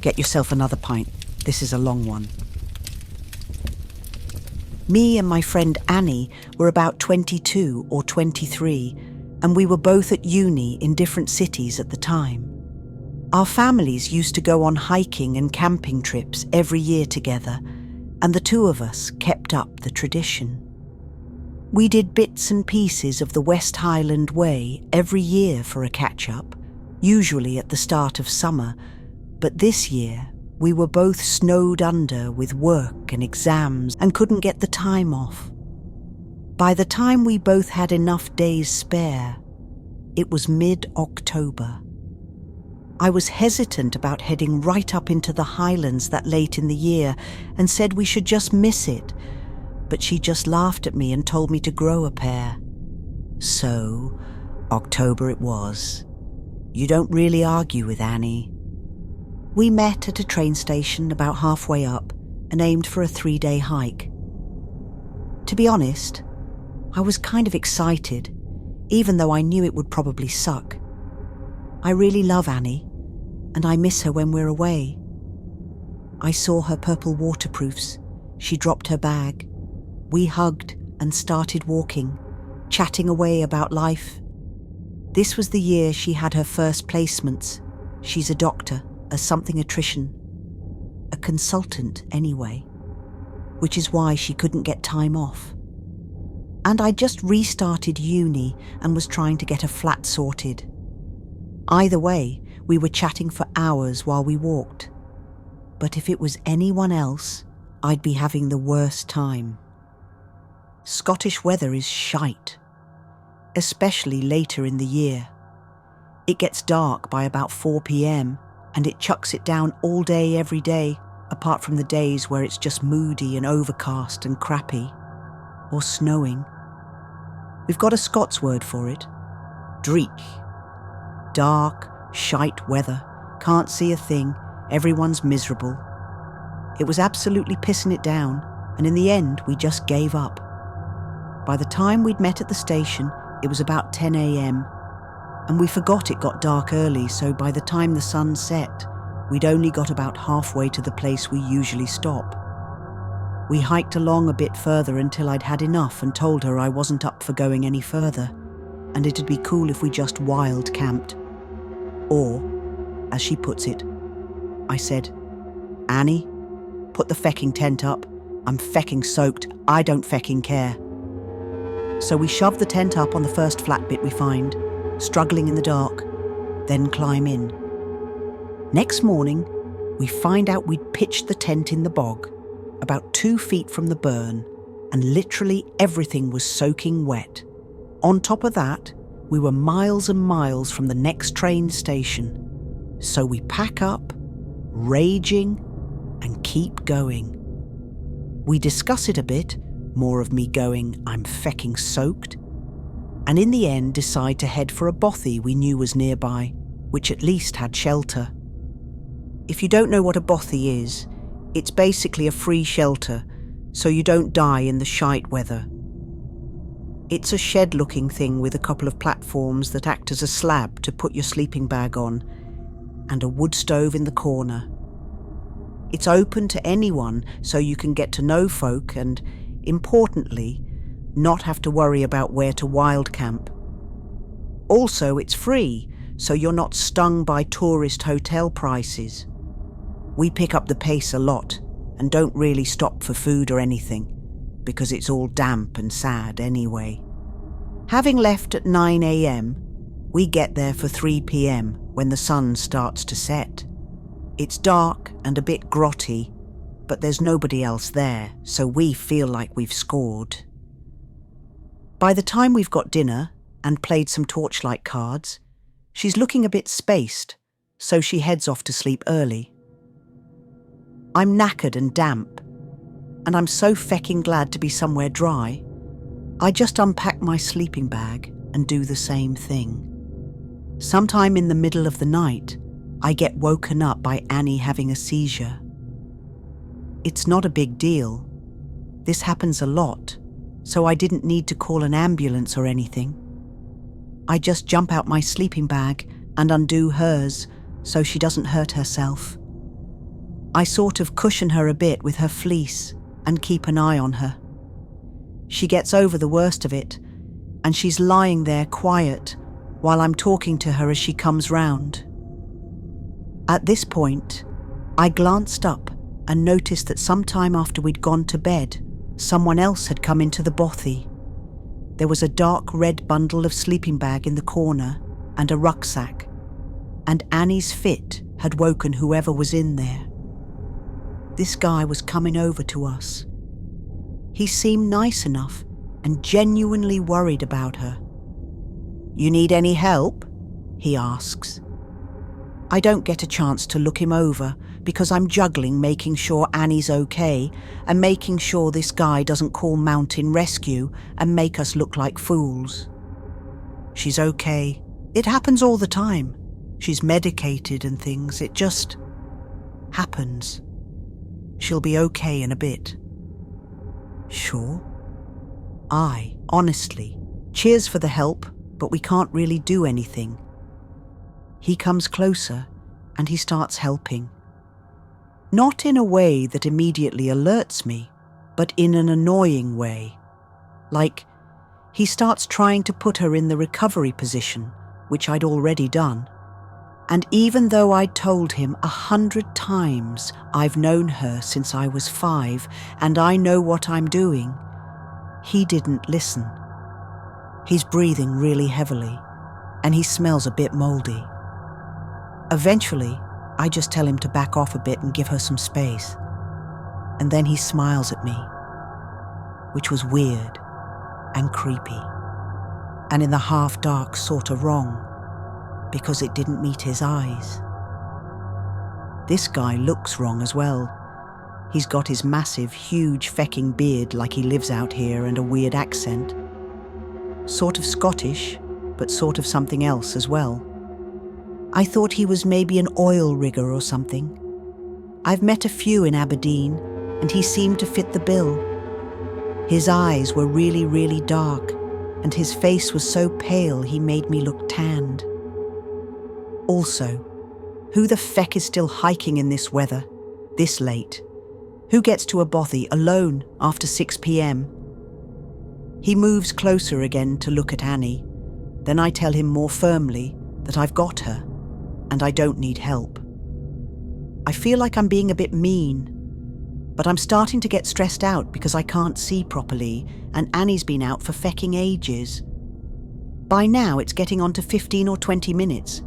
Get yourself another pint. This is a long one. Me and my friend Annie were about 22 or 23, and we were both at uni in different cities at the time. Our families used to go on hiking and camping trips every year together, and the two of us kept up the tradition. We did bits and pieces of the West Highland Way every year for a catch-up, usually at the start of summer, but this year we were both snowed under with work and exams and couldn't get the time off. By the time we both had enough days spare, it was mid-October. I was hesitant about heading right up into the Highlands that late in the year and said we should just miss it, but she just laughed at me and told me to grow a pair. So, October it was. You don't really argue with Annie. We met at a train station about halfway up and aimed for a 3-day hike. To be honest, I was kind of excited, even though I knew it would probably suck. I really love Annie, and I miss her when we're away. I saw her purple waterproofs. She dropped her bag. We hugged and started walking, chatting away about life. This was the year she had her first placements. She's a doctor, a something attrition. A consultant, anyway. Which is why she couldn't get time off. And I just restarted uni and was trying to get a flat sorted. Either way, we were chatting for hours while we walked. But if it was anyone else, I'd be having the worst time. Scottish weather is shite, especially later in the year. It gets dark by about 4 p.m, and it chucks it down all day every day, apart from the days where it's just moody and overcast and crappy, or snowing. We've got a Scots word for it, dreich. Dark, shite weather, can't see a thing, everyone's miserable. It was absolutely pissing it down, and in the end we just gave up. By the time we'd met at the station, it was about 10 a.m, and we forgot it got dark early, so by the time the sun set, we'd only got about halfway to the place we usually stop. We hiked along a bit further until I'd had enough and told her I wasn't up for going any further, and it'd be cool if we just wild camped. Or, as she puts it, I said, "Annie, put the fecking tent up. I'm fecking soaked. I don't fecking care." So we shove the tent up on the first flat bit we find, struggling in the dark, then climb in. Next morning, we find out we'd pitched the tent in the bog, about 2 feet from the burn, and literally everything was soaking wet. On top of that, we were miles and miles from the next train station. So we pack up, raging, and keep going. We discuss it a bit, more of me going, "I'm fecking soaked," and in the end decide to head for a bothy we knew was nearby, which at least had shelter. If you don't know what a bothy is, it's basically a free shelter, so you don't die in the shite weather. It's a shed-looking thing with a couple of platforms that act as a slab to put your sleeping bag on, and a wood stove in the corner. It's open to anyone, so you can get to know folk and, importantly, not have to worry about where to wild camp. Also, it's free, so you're not stung by tourist hotel prices. We pick up the pace a lot and don't really stop for food or anything, because it's all damp and sad anyway. Having left at 9 a.m, we get there for 3 p.m. when the sun starts to set. It's dark and a bit grotty, but there's nobody else there, so we feel like we've scored. By the time we've got dinner and played some torchlight cards, she's looking a bit spaced, so she heads off to sleep early. I'm knackered and damp, and I'm so fecking glad to be somewhere dry. I just unpack my sleeping bag and do the same thing. Sometime in the middle of the night, I get woken up by Annie having a seizure. It's not a big deal. This happens a lot, so I didn't need to call an ambulance or anything. I just jump out my sleeping bag and undo hers so she doesn't hurt herself. I sort of cushion her a bit with her fleece and keep an eye on her. She gets over the worst of it, and she's lying there quiet while I'm talking to her as she comes round. At this point, I glanced up and noticed that sometime after we'd gone to bed, someone else had come into the bothy. There was a dark red bundle of sleeping bag in the corner and a rucksack, and Annie's fit had woken whoever was in there. This guy was coming over to us. He seemed nice enough and genuinely worried about her. "You need any help?" he asks. I don't get a chance to look him over because I'm juggling making sure Annie's okay and making sure this guy doesn't call mountain rescue and make us look like fools. She's okay. It happens all the time. She's medicated and things. It just happens. She'll be okay in a bit. Sure? Honestly. Cheers for the help, but we can't really do anything. He comes closer and he starts helping. Not in a way that immediately alerts me, but in an annoying way. Like, he starts trying to put her in the recovery position, which I'd already done. And even though I'd told him 100 times I've known her since I was 5 and I know what I'm doing, he didn't listen. He's breathing really heavily and he smells a bit moldy. Eventually, I just tell him to back off a bit and give her some space. And then he smiles at me, which was weird and creepy, and in the half-dark sort of wrong, because it didn't meet his eyes. This guy looks wrong as well. He's got his massive, huge fecking beard like he lives out here and a weird accent. Sort of Scottish, but sort of something else as well. I thought he was maybe an oil rigger or something. I've met a few in Aberdeen, and he seemed to fit the bill. His eyes were really, really dark, and his face was so pale he made me look tanned. Also, who the feck is still hiking in this weather, this late? Who gets to a bothy alone after 6 p.m? He moves closer again to look at Annie. Then I tell him more firmly that I've got her, and I don't need help. I feel like I'm being a bit mean, but I'm starting to get stressed out because I can't see properly, and Annie's been out for fecking ages. By now it's getting on to 15 or 20 minutes.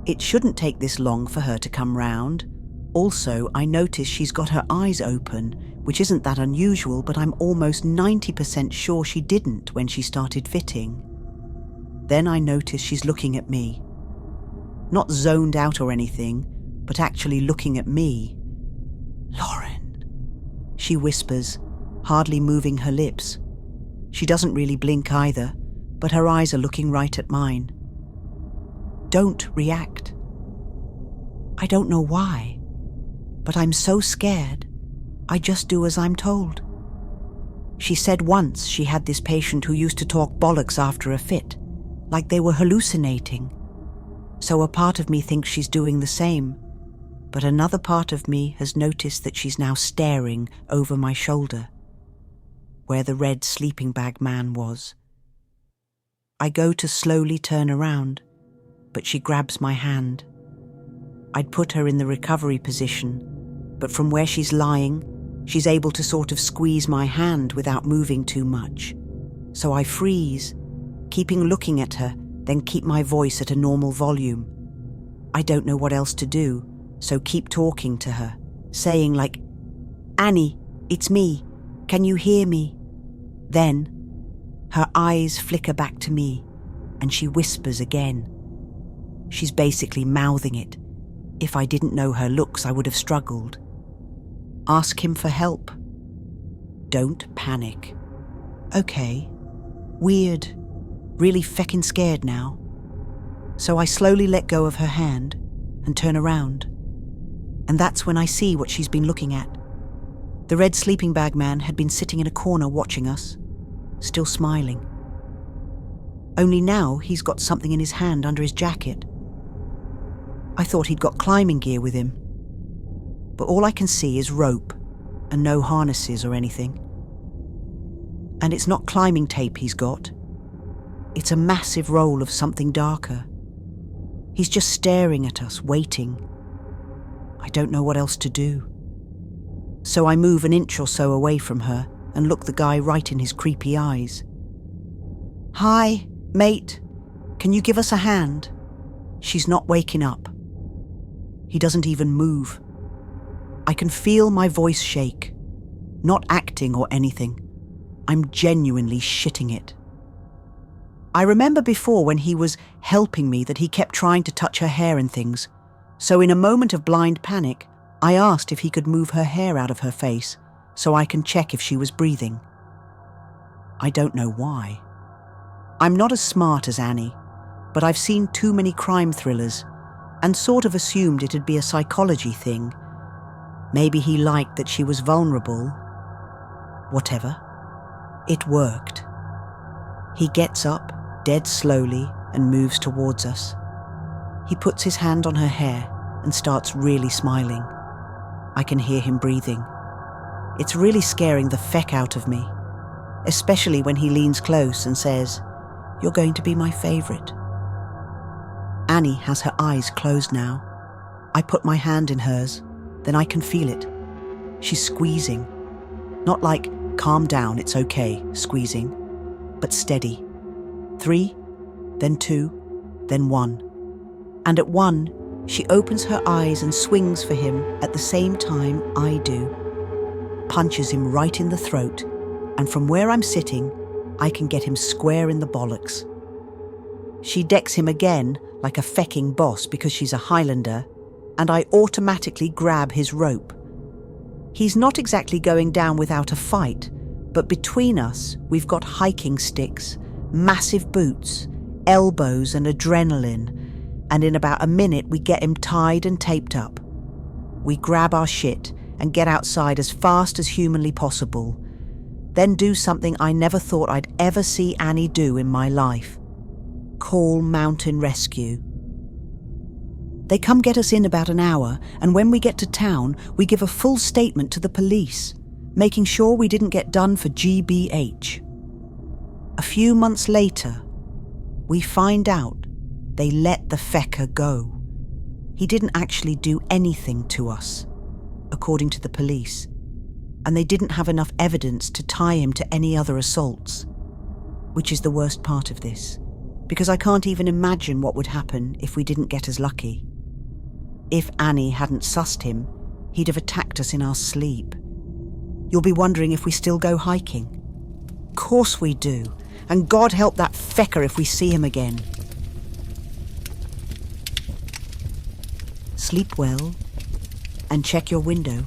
It shouldn't take this long for her to come round. Also, I notice she's got her eyes open, which isn't that unusual, but I'm almost 90% sure she didn't when she started fitting. Then I notice she's looking at me. Not zoned out or anything, but actually looking at me. "Lauren," she whispers, hardly moving her lips. She doesn't really blink either, but her eyes are looking right at mine. Don't react. I don't know why, but I'm so scared, I just do as I'm told. She said once she had this patient who used to talk bollocks after a fit, like they were hallucinating. So a part of me thinks she's doing the same, but another part of me has noticed that she's now staring over my shoulder, where the red sleeping bag man was. I go to slowly turn around, but she grabs my hand. I'd put her in the recovery position, but from where she's lying, she's able to sort of squeeze my hand without moving too much. So I freeze, keeping looking at her, then keep my voice at a normal volume. I don't know what else to do, so keep talking to her, saying like, "Annie, it's me. Can you hear me?" Then, her eyes flicker back to me, and she whispers again. She's basically mouthing it. If I didn't know her looks, I would have struggled. Ask him for help. Don't panic. Okay. Weird. Really feckin' scared now. So I slowly let go of her hand and turn around. And that's when I see what she's been looking at. The red sleeping bag man had been sitting in a corner watching us, still smiling. Only now he's got something in his hand under his jacket. I thought he'd got climbing gear with him. but all I can see is rope and no harnesses or anything. And it's not climbing tape he's got. It's a massive roll of something darker. He's just staring at us, waiting. I don't know what else to do. So I move an inch or so away from her and look the guy right in his creepy eyes. "Hi, mate. Can you give us a hand?" She's not waking up. He doesn't even move. I can feel my voice shake. Not acting or anything. I'm genuinely shitting it. I remember before when he was helping me that he kept trying to touch her hair and things. So in a moment of blind panic, I asked if he could move her hair out of her face so I can check if she was breathing. I don't know why. I'm not as smart as Annie, but I've seen too many crime thrillers and sort of assumed it'd be a psychology thing. Maybe he liked that she was vulnerable. Whatever. It worked. He gets up, dead slowly, and moves towards us. He puts his hand on her hair and starts really smiling. I can hear him breathing. It's really scaring the feck out of me, especially when he leans close and says, "You're going to be my favourite." Annie has her eyes closed now. I put my hand in hers, then I can feel it. She's squeezing. Not like, "Calm down, it's okay," squeezing, but steady. 3, then 2, then 1. And at 1, she opens her eyes and swings for him at the same time I do. Punches him right in the throat, and from where I'm sitting, I can get him square in the bollocks. She decks him again like a fecking boss because she's a Highlander, and I automatically grab his rope. He's not exactly going down without a fight, but between us, we've got hiking sticks, massive boots, elbows and adrenaline, and in about a minute we get him tied and taped up. We grab our shit and get outside as fast as humanly possible, then do something I never thought I'd ever see Annie do in my life. Call mountain rescue. They come get us in about an hour, and when we get to town, we give a full statement to the police, making sure we didn't get done for GBH. A few months later, we find out they let the fecker go. He didn't actually do anything to us, according to the police, and they didn't have enough evidence to tie him to any other assaults, which is the worst part of this, because I can't even imagine what would happen if we didn't get as lucky. If Annie hadn't sussed him, he'd have attacked us in our sleep. You'll be wondering if we still go hiking. Course we do, and God help that fecker if we see him again. Sleep well, and check your window.